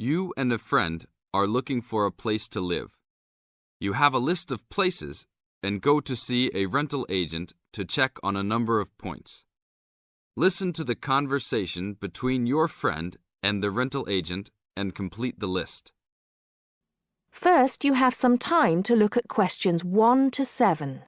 You and a friend are looking for a place to live. You have a list of places and go to see a rental agent to check on a number of points. Listen to the conversation between your friend and the rental agent and complete the list. First, you have some time to look at questions 1 to 7.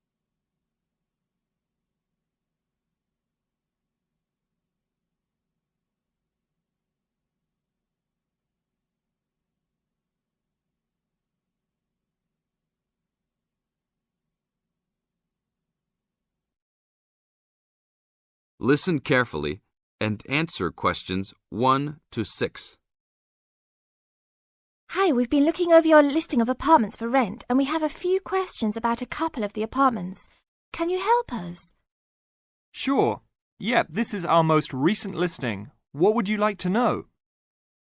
Listen carefully and answer questions 1 to 6. Hi, we've been looking over your listing of apartments for rent and we have a few questions about a couple of the apartments. Can you help us? Sure. Yep, this is our most recent listing. What would you like to know?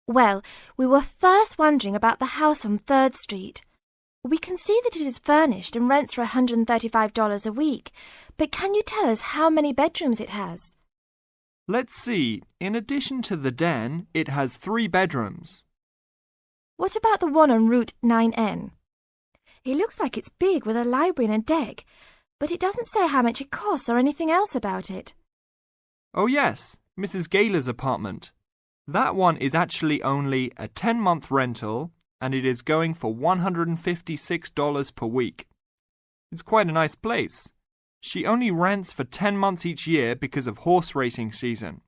Well, we were first wondering about the house on 3rd Street. We can see that it is furnished and rents for $135 a week, but can you tell us how many bedrooms it has? Let's see. In addition to the den, it has 3 bedrooms. What about the one on Route 9N? It looks like it's big with a library and a deck, but it doesn't say how much it costs or anything else about it. Oh yes, Mrs. Gaylor's apartment. That one is actually only a 10-month rental and it is going for $156 per week. It's quite a nice place. She only rents for 10 months each year because of horse racing season.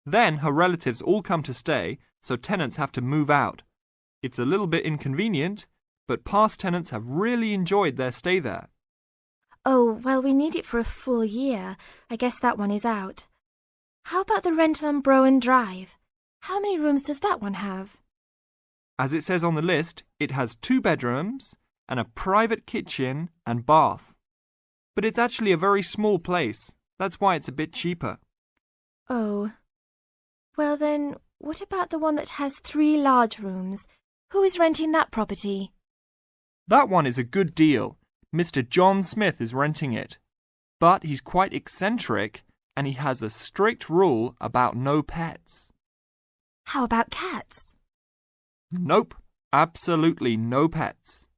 Then her relatives all come to stay, so tenants have to move out. It's a little bit inconvenient, but past tenants have really enjoyed their stay there. Oh, well, we need it for a full year. I guess that one is out. How about the rental on Browen Drive? How many rooms does that one have? As it says on the list, it has 2 bedrooms and a private kitchen and bath. But it's actually a very small place. That's why it's a bit cheaper. Oh. Well then, what about the one that has 3 large rooms? Who is renting that property? That one is a good deal. Mr. John Smith is renting it. But he's quite eccentric and he has a strict rule about no pets. How about cats? Nope, absolutely no pets.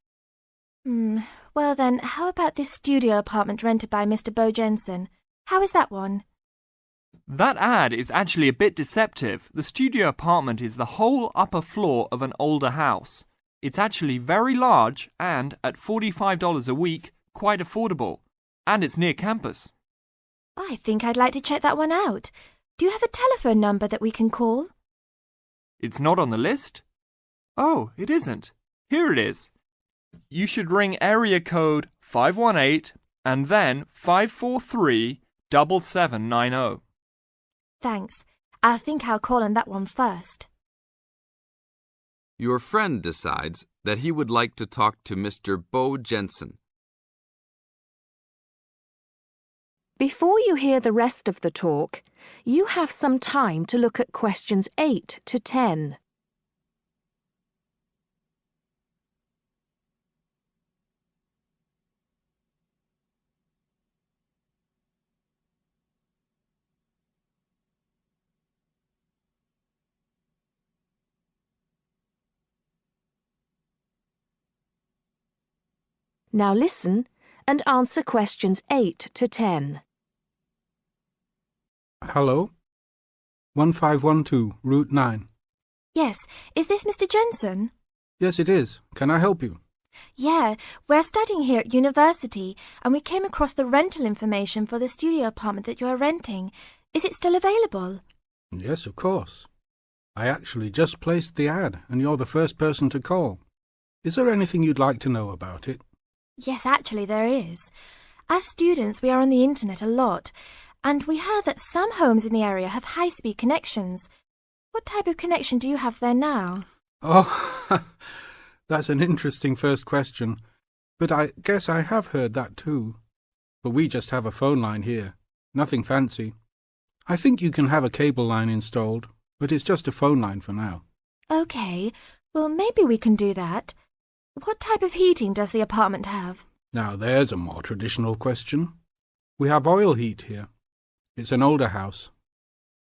Well then, how about this studio apartment rented by Mr. Bo Jensen? How is that one? That ad is actually a bit deceptive. The studio apartment is the whole upper floor of an older house. It's actually very large and, at $45 a week, quite affordable. And it's near campus. I think I'd like to check that one out. Do you have a telephone number that we can call? It's not on the list? Oh, it isn't. Here it is. You should ring area code 518 and then 543-7790. Thanks. I think I'll call on that one first. Your friend decides that he would like to talk to Mr. Bo Jensen. Before you hear the rest of the talk, you have some time to look at questions 8 to 10. Now listen and answer questions 8 to 10. Hello? 1512, Route 9. Yes, is this Mr. Jensen? Yes, it is. Can I help you? Yeah, we're studying here at university and we came across the rental information for the studio apartment that you are renting. Is it still available? Yes, of course. I actually just placed the ad and you're the first person to call. Is there anything you'd like to know about it? Yes, actually there is. As students, we are on the internet a lot, and we heard that some homes in the area have high-speed connections. What type of connection do you have there now? Oh, that's an interesting first question. But I guess I have heard that too. But we just have a phone line here. Nothing fancy. I think you can have a cable line installed, but it's just a phone line for now. Okay, well maybe we can do that. What type of heating does the apartment have? Now there's a more traditional question. We have oil heat here. It's an older house.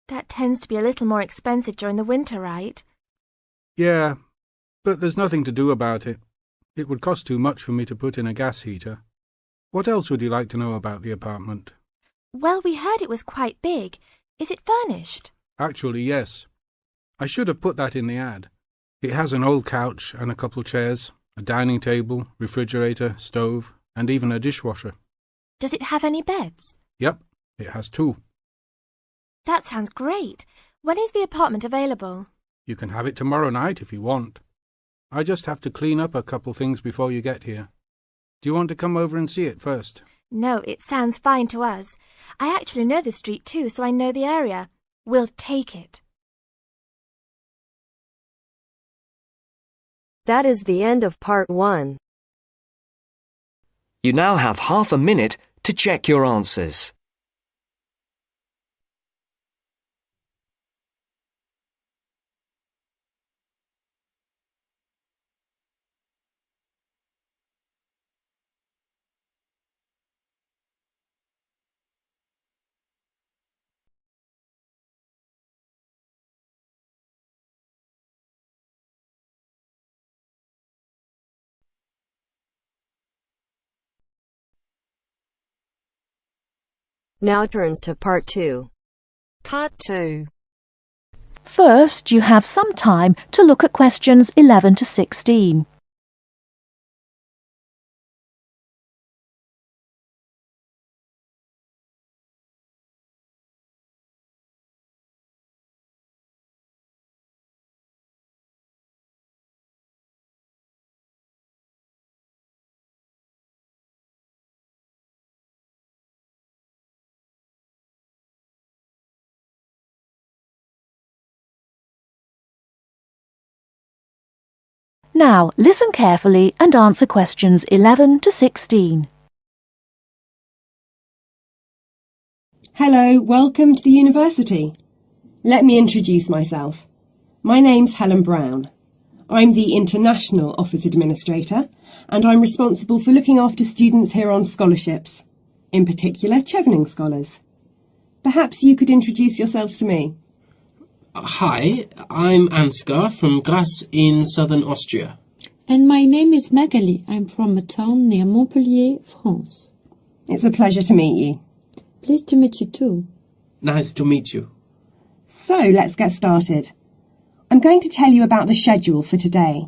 That tends to be a little more expensive during the winter, right? Yeah, but there's nothing to do about it. It would cost too much for me to put in a gas heater. What else would you like to know about the apartment? Well, we heard it was quite big. Is it furnished? Actually, yes. I should have put that in the ad. It has an old couch and a couple chairs, a dining table, refrigerator, stove, and even a dishwasher. Does it have any beds? Yep, it has 2. That sounds great. When is the apartment available? You can have it tomorrow night if you want. I just have to clean up a couple things before you get here. Do you want to come over and see it first? No, it sounds fine to us. I actually know the street too, so I know the area. We'll take it. That is the end of part 1. You now have half a minute to check your answers. Now turns to part 2. Part 2. First, you have some time to look at questions 11 to 16. Now, listen carefully and answer questions 11 to 16. Hello, welcome to the university. Let me introduce myself. My name's Helen Brown. I'm the International Office Administrator and I'm responsible for looking after students here on scholarships, in particular Chevening scholars. Perhaps you could introduce yourselves to me. Hi, I'm Ansgar from Grasse in southern Austria. And my name is Magali. I'm from a town near Montpellier, France. It's a pleasure to meet you. Pleased to meet you too. Nice to meet you. So, let's get started. I'm going to tell you about the schedule for today.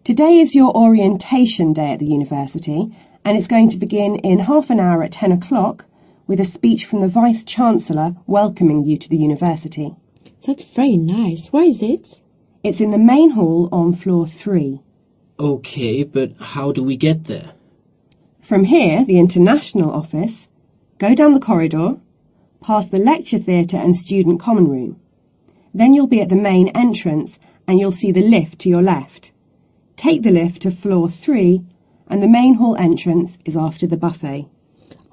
Today is your orientation day at the university, and it's going to begin in half an hour at 10 o'clock with a speech from the Vice-Chancellor welcoming you to the university. That's very nice. Where is it? It's in the main hall on floor 3. Okay, but how do we get there? From here, the International Office, go down the corridor, past the lecture theatre and student common room. Then you'll be at the main entrance and you'll see the lift to your left. Take the lift to floor 3 and the main hall entrance is after the buffet.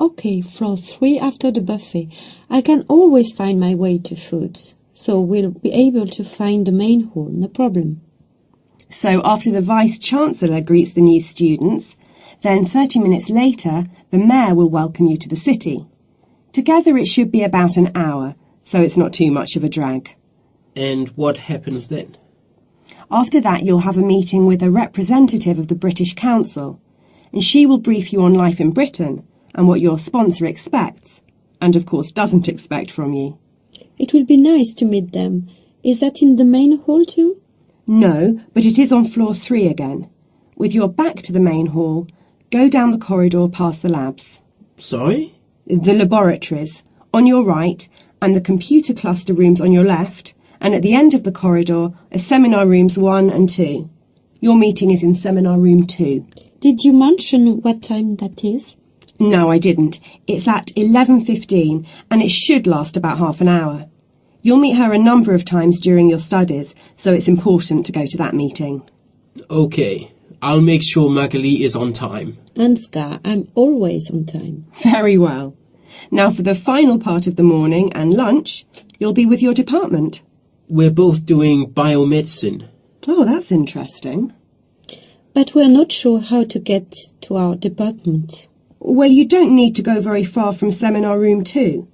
Okay, floor 3 after the buffet. I can always find my way to food. So we'll be able to find the main hall, no problem. So after the Vice-Chancellor greets the new students, then 30 minutes later, the Mayor will welcome you to the city. Together it should be about an hour, so it's not too much of a drag. And what happens then? After that, you'll have a meeting with a representative of the British Council, and she will brief you on life in Britain and what your sponsor expects, and of course doesn't expect from you. It will be nice to meet them. Is that in the main hall too? No, but it is on floor 3 again. With your back to the main hall, go down the corridor past the labs. Sorry? The laboratories, on your right, and the computer cluster rooms on your left, and at the end of the corridor are seminar rooms 1 and 2. Your meeting is in seminar room 2. Did you mention what time that is? No, I didn't. It's at 11:15 and it should last about half an hour. You'll meet her a number of times during your studies, so it's important to go to that meeting. Okay, I'll make sure Magali is on time. Ansgar, I'm always on time. Very well. Now for the final part of the morning and lunch, you'll be with your department. We're both doing biomedicine. Oh, that's interesting. But we're not sure how to get to our department. Well, you don't need to go very far from seminar room 2.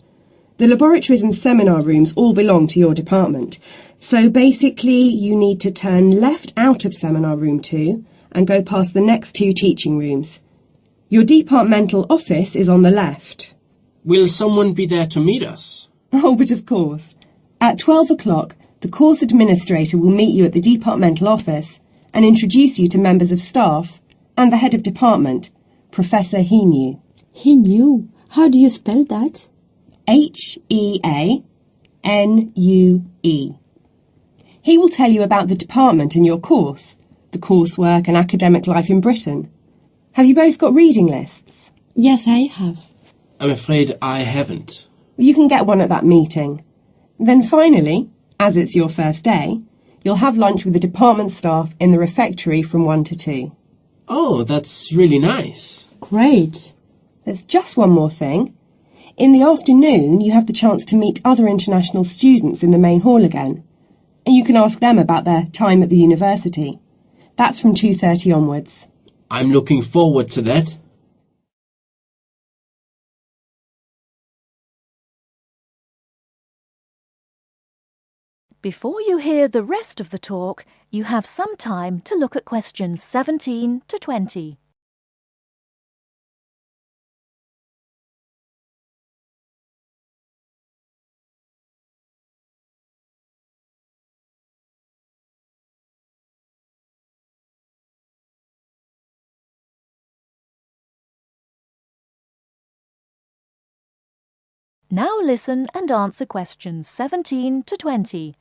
The laboratories and seminar rooms all belong to your department, So basically, you need to turn left out of Seminar Room 2 and go past the next two teaching rooms. Your departmental office is on the left. Will someone be there to meet us? Oh, but of course. At 12 o'clock, the course administrator will meet you at the departmental office and introduce you to members of staff and the head of department, Professor Heanue. Heanue? How do you spell that? Heanue. He will tell you about the department and your course, the coursework and academic life in Britain. Have you both got reading lists? Yes, I have. I'm afraid I haven't. You can get one at that meeting. Then finally, as it's your first day, you'll have lunch with the department staff in the refectory from 1 to 2. Oh, that's really nice. Great. There's just one more thing. In the afternoon, you have the chance to meet other international students in the main hall again. And you can ask them about their time at the university. That's from 2:30 onwards. I'm looking forward to that. Before you hear the rest of the talk, you have some time to look at questions 17 to 20. Now listen and answer questions 17 to 20.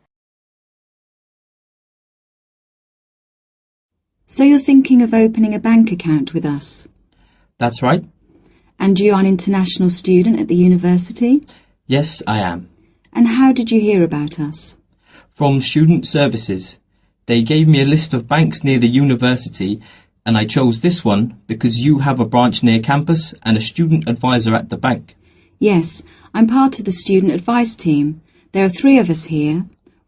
So you're thinking of opening a bank account with us? That's right. And you are an international student at the university? Yes, I am. And how did you hear about us? From Student Services. They gave me a list of banks near the university, and I chose this one because you have a branch near campus and a student advisor at the bank. Yes, I'm part of the student advice team. There are 3 of us here.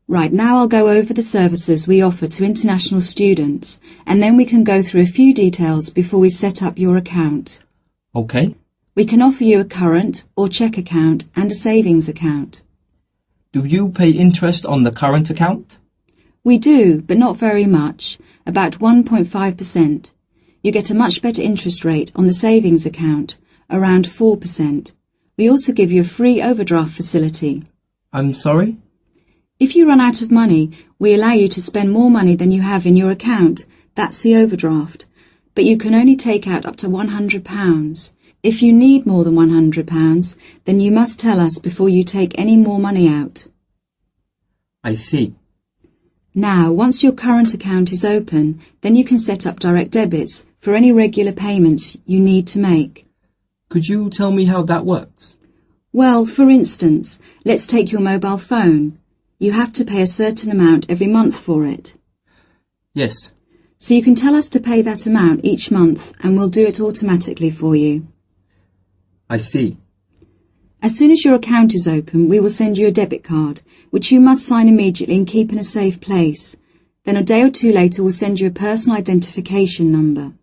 Right, now I'll go over the services we offer to international students, and then we can go through a few details before we set up your account. Okay. We can offer you a current or cheque account and a savings account. Do you pay interest on the current account? We do, but not very much, about 1.5%. You get a much better interest rate on the savings account, around 4%. We also give you a free overdraft facility. I'm sorry? If you run out of money, we allow you to spend more money than you have in your account. That's the overdraft. But you can only take out up to £100. If you need more than £100, then you must tell us before you take any more money out. I see. Now, once your current account is open, then you can set up direct debits for any regular payments you need to make. Could you tell me how that works? Well, for instance, let's take your mobile phone. You have to pay a certain amount every month for it. Yes. So you can tell us to pay that amount each month and we'll do it automatically for you. I see. As soon as your account is open, we will send you a debit card, which you must sign immediately and keep in a safe place. Then a day or 2 later we'll send you a personal identification number.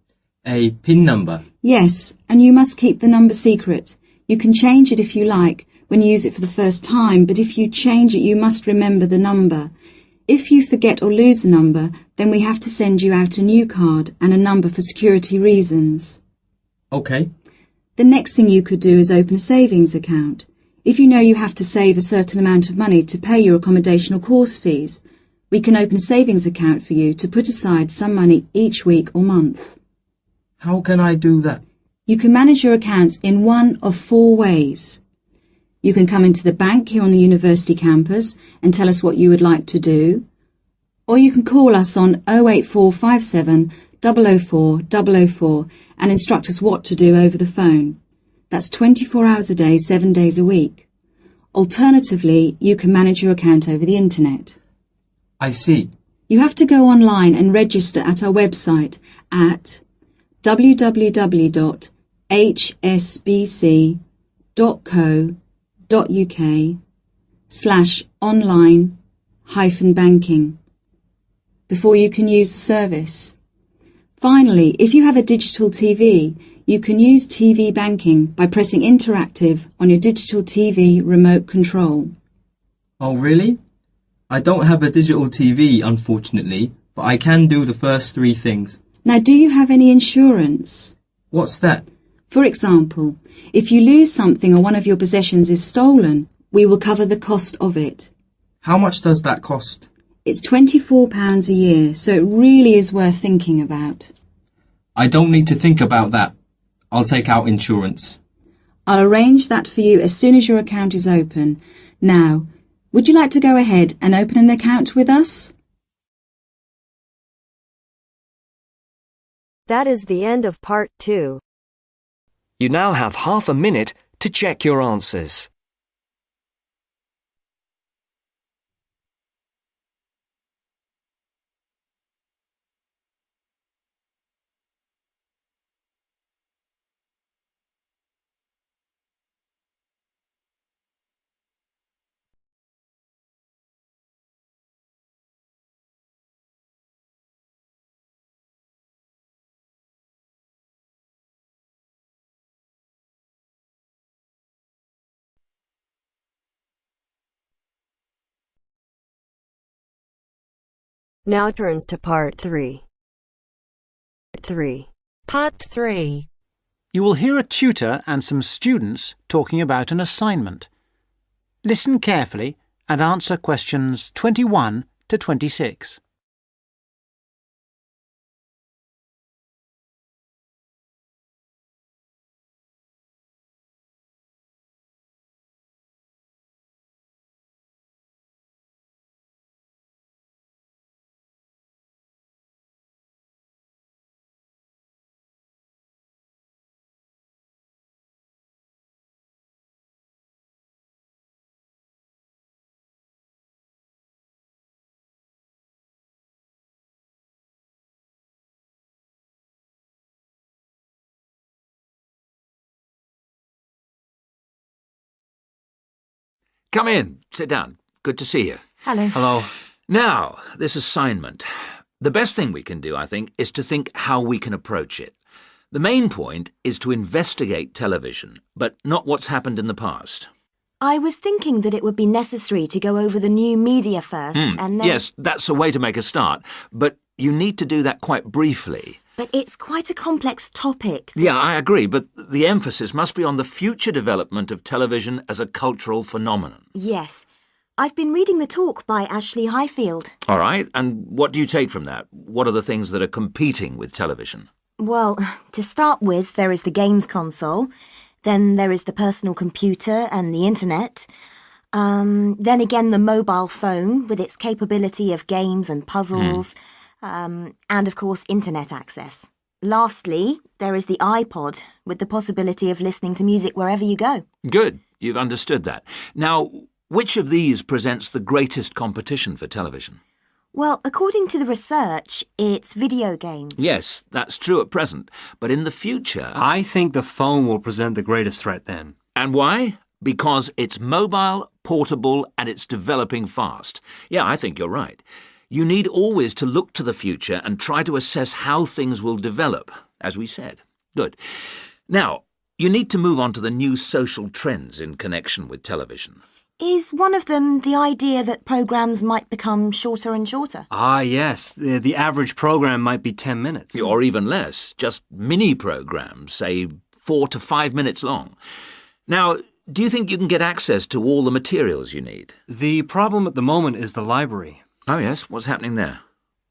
A PIN number? Yes, and you must keep the number secret. You can change it if you like when you use it for the first time, but if you change it you must remember the number. If you forget or lose the number, then we have to send you out a new card and a number for security reasons. Okay. The next thing you could do is open a savings account. If you know you have to save a certain amount of money to pay your accommodation or course fees, we can open a savings account for you to put aside some money each week or month. How can I do that? You can manage your accounts in one of 4 ways. You can come into the bank here on the university campus and tell us what you would like to do, or you can call us on 08457 004 004 and instruct us what to do over the phone. That's 24 hours a day, 7 days a week. Alternatively, you can manage your account over the internet. I see. You have to go online and register at our website at www.hsbc.co.uk/online-banking before you can use the service. Finally, if you have a digital TV, you can use TV banking by pressing interactive on your digital TV remote control. Oh, really? I don't have a digital TV, unfortunately, but I can do the first three things. Now, do you have any insurance? What's that? For example, if you lose something or one of your possessions is stolen, we will cover the cost of it. How much does that cost? It's £24 a year, so it really is worth thinking about. I don't need to think about that. I'll take out insurance. I'll arrange that for you as soon as your account is open. Now, would you like to go ahead and open an account with us? That is the end of part 2. You now have half a minute to check your answers. Now turns to part 3. Part 3. You will hear a tutor and some students talking about an assignment. Listen carefully and answer questions 21 to 26. Come in. Sit down. Good to see you. Hello. Hello. Now, this assignment. The best thing we can do, I think, is to think how we can approach it. The main point is to investigate television, but not what's happened in the past. I was thinking that it would be necessary to go over the new media first and then... Yes, that's a way to make a start, but you need to do that quite briefly. But it's quite a complex topic. Yeah, I agree, but the emphasis must be on the future development of television as a cultural phenomenon. Yes. I've been reading the talk by Ashley Highfield. All right, and what do you take from that? What are the things that are competing with television? Well, to start with, there is the games console. Then there is the personal computer and the internet. Then again, the mobile phone with its capability of games and puzzles. And, of course, internet access. Lastly, there is the iPod, with the possibility of listening to music wherever you go. Good. You've understood that. Now, which of these presents the greatest competition for television? Well, according to the research, it's video games. Yes, that's true at present. But in the future... I think the phone will present the greatest threat then. And why? Because it's mobile, portable, and it's developing fast. Yeah, I think you're right. You need always to look to the future and try to assess how things will develop, as we said. Good. Now, you need to move on to the new social trends in connection with television. Is one of them the idea that programmes might become shorter and shorter? Ah, yes. The average programme might be 10 minutes. Or even less. Just mini-programmes, say 4 to 5 minutes long. Now, do you think you can get access to all the materials you need? The problem at the moment is the library. Oh, yes. What's happening there?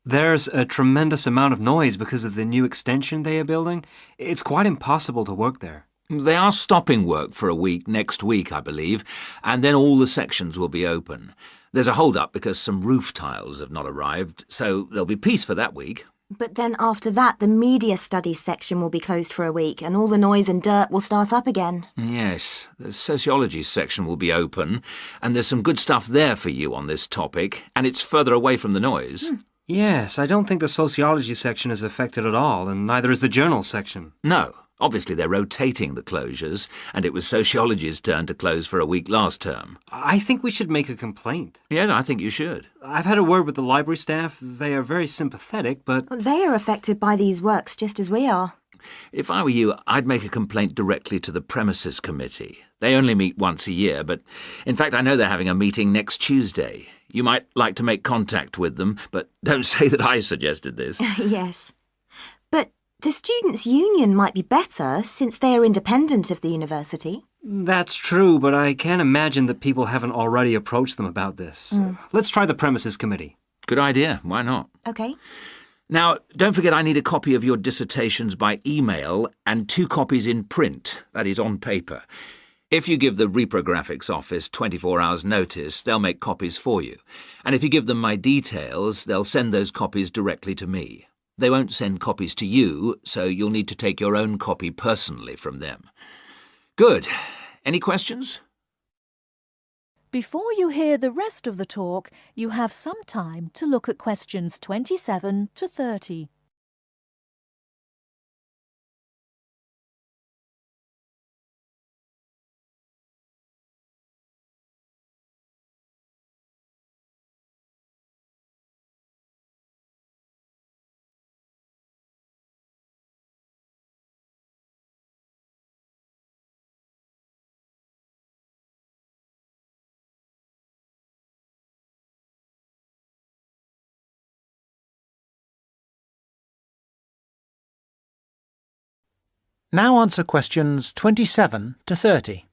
There's a tremendous amount of noise because of the new extension they are building. It's quite impossible to work there. They are stopping work for a week next week, I believe, and then all the sections will be open. There's a hold-up because some roof tiles have not arrived, so there'll be peace for that week. But then after that, the media studies section will be closed for a week, and all the noise and dirt will start up again. Yes, the sociology section will be open, and there's some good stuff there for you on this topic, and it's further away from the noise. Yes, I don't think the sociology section is affected at all, and neither is the journal section. No. Obviously, they're rotating the closures, and it was sociology's turn to close for a week last term. I think we should make a complaint. Yeah, I think you should. I've had a word with the library staff. They are very sympathetic, but... They are affected by these works just as we are. If I were you, I'd make a complaint directly to the premises committee. They only meet once a year, but in fact, I know they're having a meeting next Tuesday. You might like to make contact with them, but don't say that I suggested this. Yes. But the Students' Union might be better since they are independent of the university. That's true, but I can't imagine that people haven't already approached them about this. Let's try the premises committee. Good idea. Why not? OK. Now, don't forget I need a copy of your dissertations by email and 2 copies in print, that is, on paper. If you give the reprographics office 24 hours' notice, they'll make copies for you. And if you give them my details, they'll send those copies directly to me. They won't send copies to you, so you'll need to take your own copy personally from them. Good. Any questions? Before you hear the rest of the talk, you have some time to look at questions 27 to 30. Now answer questions 27 to 30.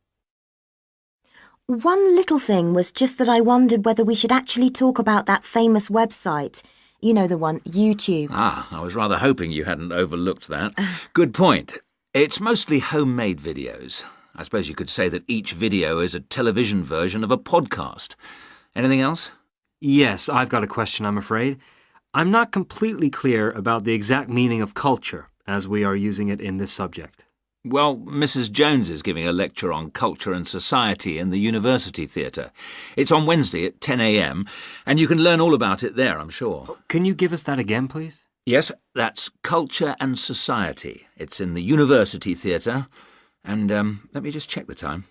One little thing was just that I wondered whether we should actually talk about that famous website. You know the one, YouTube. I was rather hoping you hadn't overlooked that. Good point. It's mostly homemade videos. I suppose you could say that each video is a television version of a podcast. Anything else? Yes, I've got a question, I'm afraid. I'm not completely clear about the exact meaning of culture, as we are using it in this subject. Well, Mrs. Jones is giving a lecture on culture and society in the University Theatre. It's on Wednesday at 10 a.m, and you can learn all about it there, I'm sure. Can you give us that again, please? Yes, that's Culture and Society. It's in the University Theatre. And let me just check the time.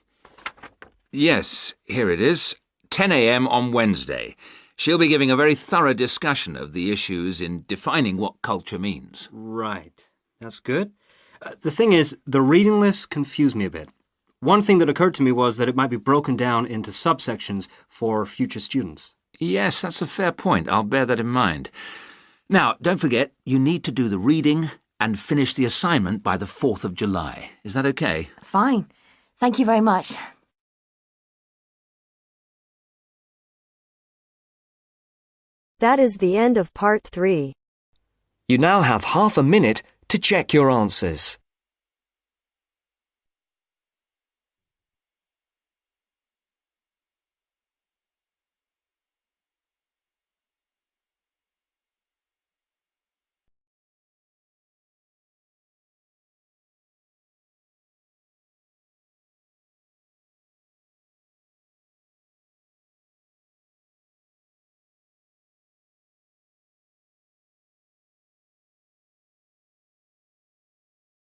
Yes, here it is. 10 a.m. on Wednesday. She'll be giving a very thorough discussion of the issues in defining what culture means. Right. That's good. The thing is, the reading list confused me a bit. One thing that occurred to me was that it might be broken down into subsections for future students. Yes, that's a fair point. I'll bear that in mind. Now, don't forget, you need to do the reading and finish the assignment by the 4th of July. Is that okay? Fine. Thank you very much. That is the end of part 3. You now have half a minute to check your answers.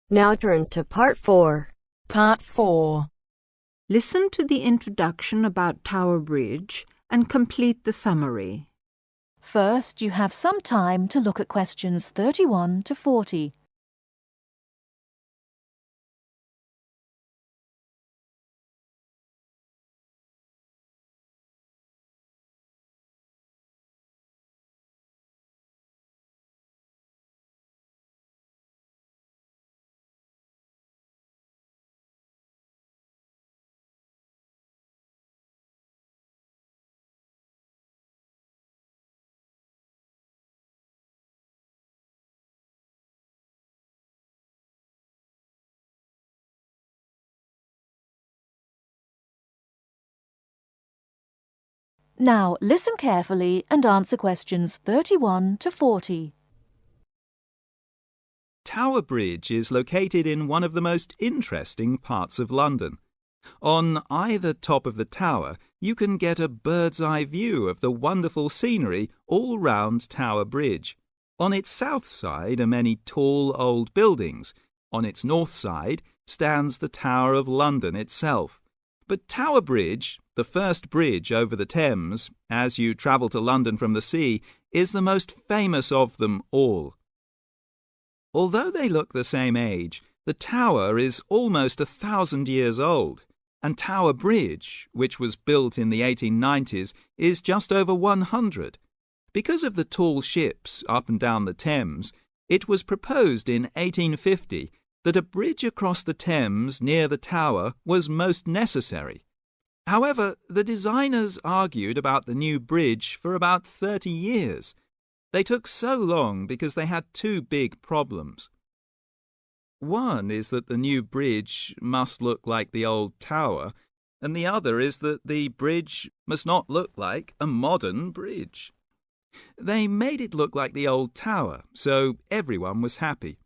Now turns to part 4. Part 4. Listen to the introduction about Tower Bridge and complete the summary. First, you have some time to look at questions 31 to 40. Now, listen carefully and answer questions 31 to 40. Tower Bridge is located in one of the most interesting parts of London. On either top of the tower, you can get a bird's-eye view of the wonderful scenery all round Tower Bridge. On its south side are many tall old buildings. On its north side stands the Tower of London itself. But Tower Bridge, the first bridge over the Thames, as you travel to London from the sea, is the most famous of them all. Although they look the same age, the tower is almost 1,000 years old, and Tower Bridge, which was built in the 1890s, is just over 100. Because of the tall ships up and down the Thames, it was proposed in 1850 that a bridge across the Thames near the tower was most necessary. However, the designers argued about the new bridge for about 30 years. They took so long because they had two big problems. One is that the new bridge must look like the old tower, and the other is that the bridge must not look like a modern bridge. They made it look like the old tower, so everyone was happy.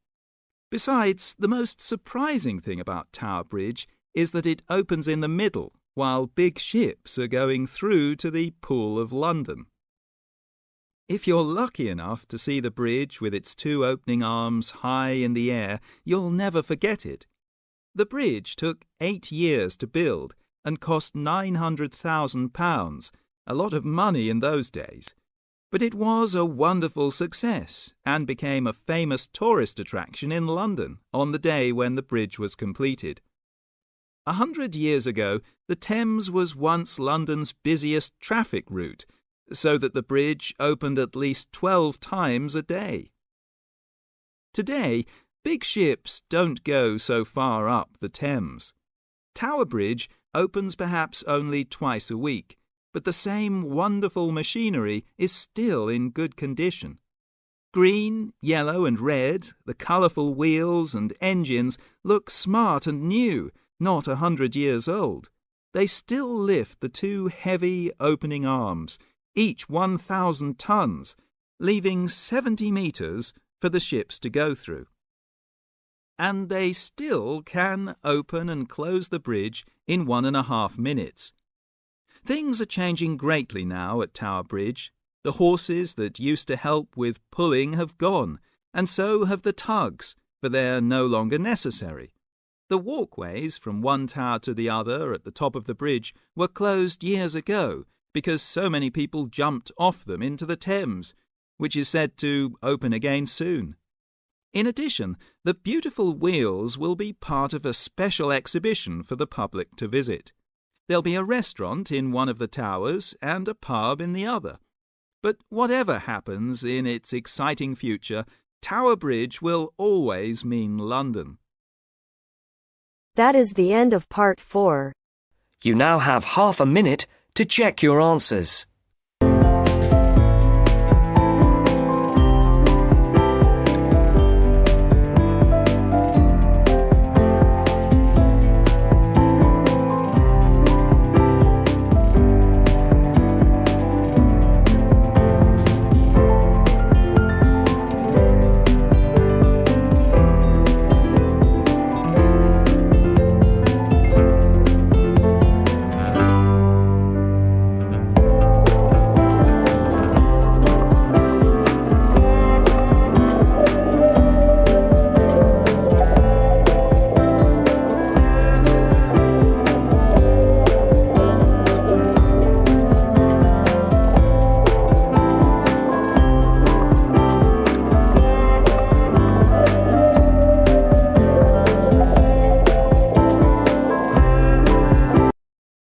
Besides, the most surprising thing about Tower Bridge is that it opens in the middle, while big ships are going through to the Pool of London. If you're lucky enough to see the bridge with its two opening arms high in the air, you'll never forget it. The bridge took 8 years to build and cost £900,000, a lot of money in those days. But it was a wonderful success and became a famous tourist attraction in London on the day when the bridge was completed. 100 years ago, the Thames was once London's busiest traffic route, so that the bridge opened at least 12 times a day. Today, big ships don't go so far up the Thames. Tower Bridge opens perhaps only twice a week, but the same wonderful machinery is still in good condition. Green, yellow and red, the colourful wheels and engines look smart and new, not 100 years old. They still lift the two heavy opening arms, each 1,000 tons, leaving 70 metres for the ships to go through. And they still can open and close the bridge in 1.5 minutes. Things are changing greatly now at Tower Bridge. The horses that used to help with pulling have gone, and so have the tugs, for they're no longer necessary. The walkways from one tower to the other at the top of the bridge were closed years ago because so many people jumped off them into the Thames, which is said to open again soon. In addition, the beautiful wheels will be part of a special exhibition for the public to visit. There'll be a restaurant in one of the towers and a pub in the other. But whatever happens in its exciting future, Tower Bridge will always mean London. That is the end of part 4. You now have half a minute to check your answers.